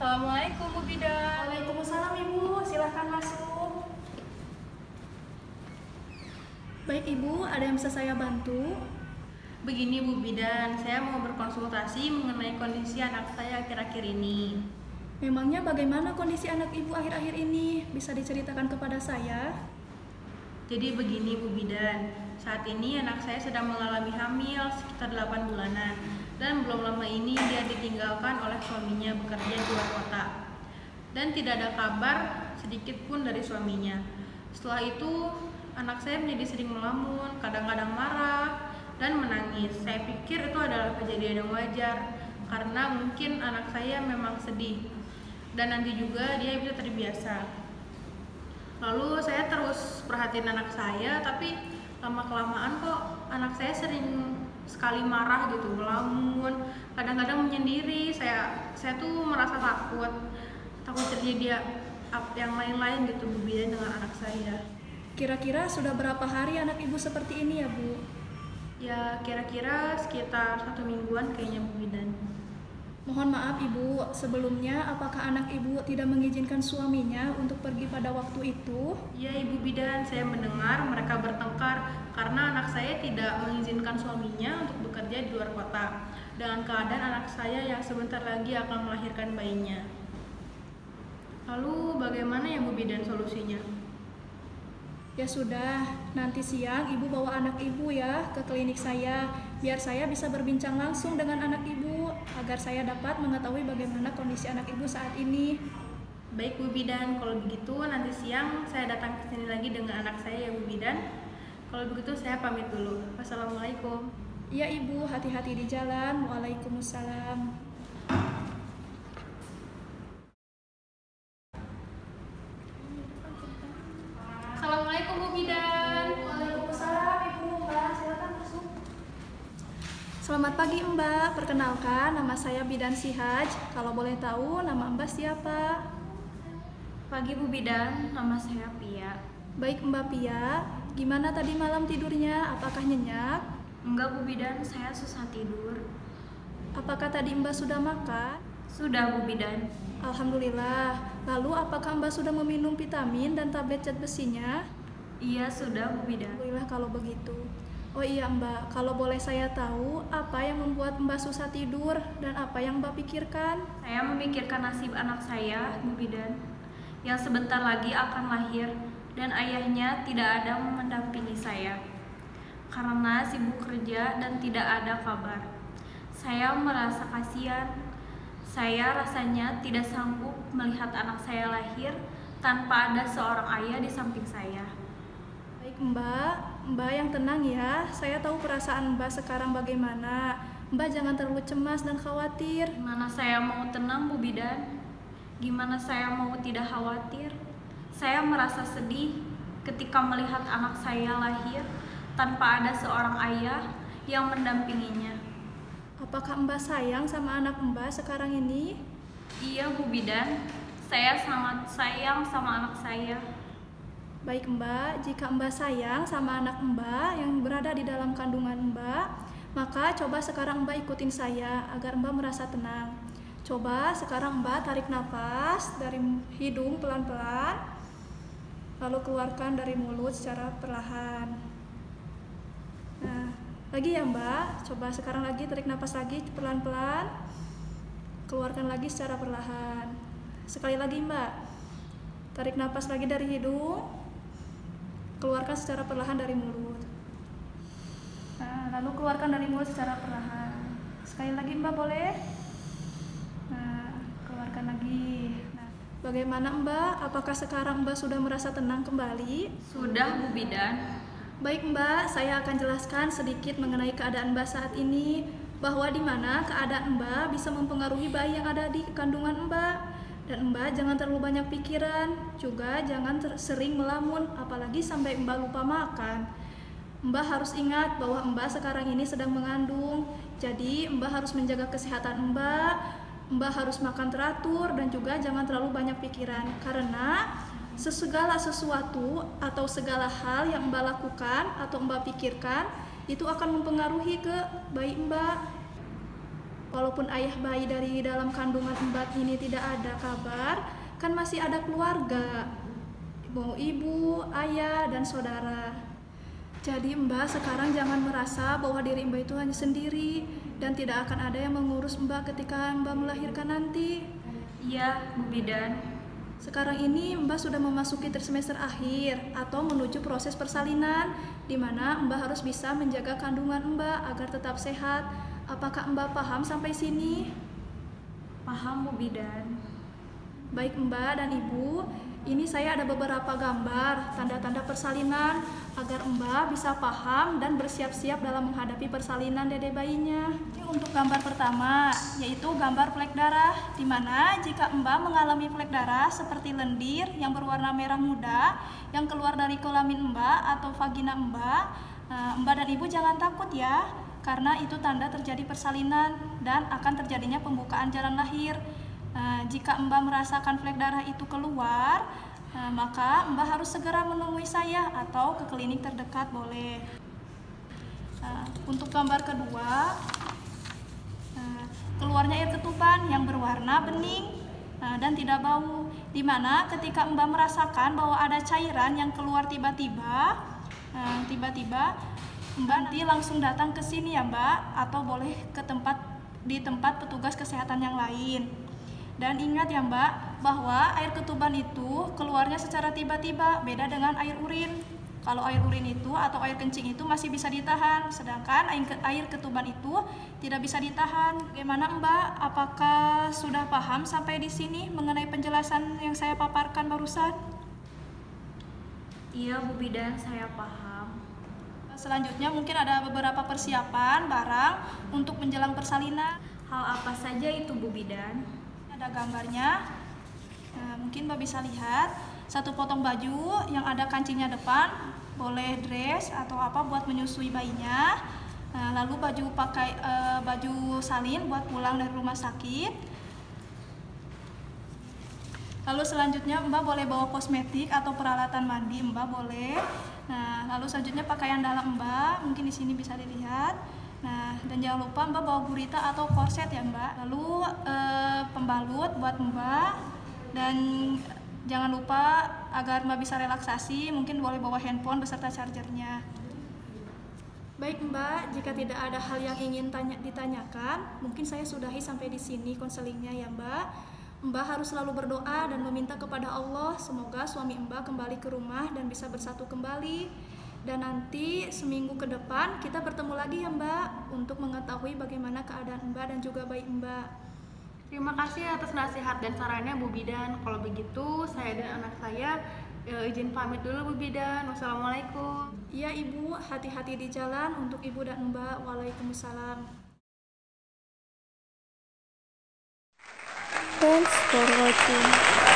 Assalamualaikum Bu Bidan. Waalaikumsalam Ibu, silahkan masuk. Baik Ibu, ada yang bisa saya bantu? Begini Bu Bidan, saya mau berkonsultasi mengenai kondisi anak saya akhir-akhir ini. Memangnya bagaimana kondisi anak Ibu akhir-akhir ini? Bisa diceritakan kepada saya? Jadi begini Bu Bidan, saat ini anak saya sedang mengalami hamil sekitar 8 bulanan. Dan belum lama ini dia ditinggalkan oleh suaminya bekerja di luar kota. Dan tidak ada kabar sedikit pun dari suaminya. Setelah itu, anak saya menjadi sering melamun, kadang-kadang marah, dan menangis. Saya pikir itu adalah kejadian yang wajar, karena mungkin anak saya memang sedih. Dan nanti juga dia bisa terbiasa. Lalu saya terus perhatiin anak saya, tapi lama-kelamaan kok anak saya sering sekali marah gitu, melamun, kadang-kadang menyendiri. Saya tuh merasa takut terjadi yang lain-lain gitu Bu Bidan dengan anak saya. Kira-kira sudah berapa hari anak Ibu seperti ini ya Bu? Ya kira-kira sekitar 1 mingguan kayaknya Bu Bidan. Mohon maaf Ibu, sebelumnya apakah anak Ibu tidak mengizinkan suaminya untuk pergi pada waktu itu? Ya Ibu Bidan, saya mendengar mereka bertengkar karena anak saya tidak mengizinkan suaminya untuk bekerja di luar kota dengan keadaan anak saya yang sebentar lagi akan melahirkan bayinya. Lalu bagaimana ya Bu Bidan solusinya? Ya sudah, nanti siang Ibu bawa anak Ibu ya ke klinik saya, biar saya bisa berbincang langsung dengan anak Ibu, agar saya dapat mengetahui bagaimana kondisi anak Ibu saat ini. Baik Bu Bidan, kalau begitu nanti siang saya datang ke sini lagi dengan anak saya ya Bu Bidan. Kalau begitu saya pamit dulu. Wassalamualaikum. Iya Ibu, hati-hati di jalan. Waalaikumsalam. Assalamualaikum Bu Bidan. Waalaikumsalam Ibu, Mbak, silakan masuk. Selamat pagi Mbak, perkenalkan nama saya Bidan Sihaj. Kalau boleh tahu nama Mbak siapa? Pagi Bu Bidan, nama saya Pia. Baik Mbak Pia, gimana tadi malam tidurnya? Apakah nyenyak? Enggak Bu Bidan, saya susah tidur. Apakah tadi Mbak sudah makan? Sudah Bu Bidan. Alhamdulillah. Lalu apakah Mbak sudah meminum vitamin dan tablet zat besinya? Iya sudah Bu Bidan. Alhamdulillah kalau begitu. Oh iya Mbak, kalau boleh saya tahu apa yang membuat Mbak susah tidur dan apa yang Mbak pikirkan? Saya memikirkan nasib anak saya Bu Bidan, yang sebentar lagi akan lahir dan ayahnya tidak ada mendampingi saya karena sibuk kerja dan tidak ada kabar. Saya merasa kasihan. Saya rasanya tidak sanggup melihat anak saya lahir tanpa ada seorang ayah di samping saya. Baik Mbak yang tenang ya. Saya tahu perasaan Mbak sekarang bagaimana. Mbak jangan terlalu cemas dan khawatir. Gimana saya mau tenang Bu Bidan? Gimana saya mau tidak khawatir? Saya merasa sedih ketika melihat anak saya lahir tanpa ada seorang ayah yang mendampinginya. Apakah Mbak sayang sama anak Mbak sekarang ini? Iya Bu Bidan, saya sangat sayang sama anak saya. Baik Mbak, jika Mbak sayang sama anak Mbak yang berada di dalam kandungan Mbak, maka coba sekarang Mbak ikutin saya agar Mbak merasa tenang. Coba sekarang Mbak tarik nafas dari hidung pelan-pelan, lalu keluarkan dari mulut secara perlahan. Nah, lagi ya Mbak, coba sekarang lagi tarik nafas lagi pelan-pelan, keluarkan lagi secara perlahan. Sekali lagi Mbak, tarik nafas lagi dari hidung, keluarkan secara perlahan dari mulut. Nah, lalu keluarkan dari mulut secara perlahan. Sekali lagi Mbak boleh? Nah, keluarkan lagi. Nah, bagaimana Mbak? Apakah sekarang Mbak sudah merasa tenang kembali? Sudah Bu Bidan. Baik Mbak, saya akan jelaskan sedikit mengenai keadaan Mbak saat ini, bahwa di mana keadaan Mbak bisa mempengaruhi bayi yang ada di kandungan Mbak. Dan Mbak jangan terlalu banyak pikiran, juga jangan sering melamun, apalagi sampai Mbak lupa makan. Mbak harus ingat bahwa Mbak sekarang ini sedang mengandung, jadi Mbak harus menjaga kesehatan Mbak. Mbak harus makan teratur dan juga jangan terlalu banyak pikiran, karena segala sesuatu atau segala hal yang Mbak lakukan atau Mbak pikirkan itu akan mempengaruhi ke bayi Mbak. Walaupun ayah bayi dari dalam kandungan Mbak ini tidak ada kabar, kan masih ada keluarga, mau ibu, ayah, dan saudara. Jadi Mbak sekarang jangan merasa bahwa diri Mbak itu hanya sendiri dan tidak akan ada yang mengurus Mbak ketika Mbak melahirkan nanti. Iya, Bu Bidan. Sekarang ini Mbak sudah memasuki trimester akhir atau menuju proses persalinan, di mana Mbak harus bisa menjaga kandungan Mbak agar tetap sehat. Apakah Mbak paham sampai sini? Paham, Bu Bidan. Baik Mbak dan Ibu, ini saya ada beberapa gambar tanda-tanda persalinan agar Mbak bisa paham dan bersiap-siap dalam menghadapi persalinan dede bayinya. Ini untuk gambar pertama, yaitu gambar flek darah, di mana jika Mbak mengalami flek darah seperti lendir yang berwarna merah muda yang keluar dari kelamin Mbak atau vagina Mbak, Mbak dan Ibu jangan takut ya, karena itu tanda terjadi persalinan dan akan terjadinya pembukaan jalan lahir. Jika Mbak merasakan flek darah itu keluar, maka Mbak harus segera menemui saya atau ke klinik terdekat boleh. Untuk gambar kedua, keluarnya air ketuban yang berwarna bening dan tidak bau, dimana ketika Mbak merasakan bahwa ada cairan yang keluar tiba-tiba, Mbak nanti langsung datang ke sini ya Mbak, atau boleh ke di tempat petugas kesehatan yang lain. Dan ingat ya Mbak, bahwa air ketuban itu keluarnya secara tiba-tiba, beda dengan air urin. Kalau air urin itu atau air kencing itu masih bisa ditahan, sedangkan air ketuban itu tidak bisa ditahan. Bagaimana Mbak? Apakah sudah paham sampai di sini mengenai penjelasan yang saya paparkan barusan? Iya, Bu Bidan, saya paham. Selanjutnya mungkin ada beberapa persiapan barang untuk menjelang persalinan. Hal apa saja itu, Bu Bidan? Ada gambarnya, mungkin Mbak bisa lihat satu potong baju yang ada kancingnya depan, boleh dress atau apa buat menyusui bayinya. Lalu baju salin buat pulang dari rumah sakit. Lalu selanjutnya Mbak boleh bawa kosmetik atau peralatan mandi, Mbak boleh. Lalu selanjutnya pakaian dalam Mbak, mungkin di sini bisa dilihat. Dan jangan lupa Mbak bawa gurita atau korset ya Mbak. Lalu pembalut buat Mbak, dan jangan lupa agar Mbak bisa relaksasi, mungkin boleh bawa handphone beserta chargernya. Baik Mbak, jika tidak ada hal yang ingin ditanyakan, mungkin saya sudahi sampai di sini konselingnya ya Mbak. Mbak harus selalu berdoa dan meminta kepada Allah semoga suami Mbak kembali ke rumah dan bisa bersatu kembali. Dan nanti seminggu ke depan kita bertemu lagi ya Mbak untuk mengetahui bagaimana keadaan Mbak dan juga bayi Mbak. Terima kasih atas nasihat dan sarannya Bu Bidan. Kalau begitu saya dan anak saya izin pamit dulu Bu Bidan. Wassalamualaikum. Iya Ibu, hati-hati di jalan untuk Ibu dan Mbak. Waalaikumsalam. Thanks for watching.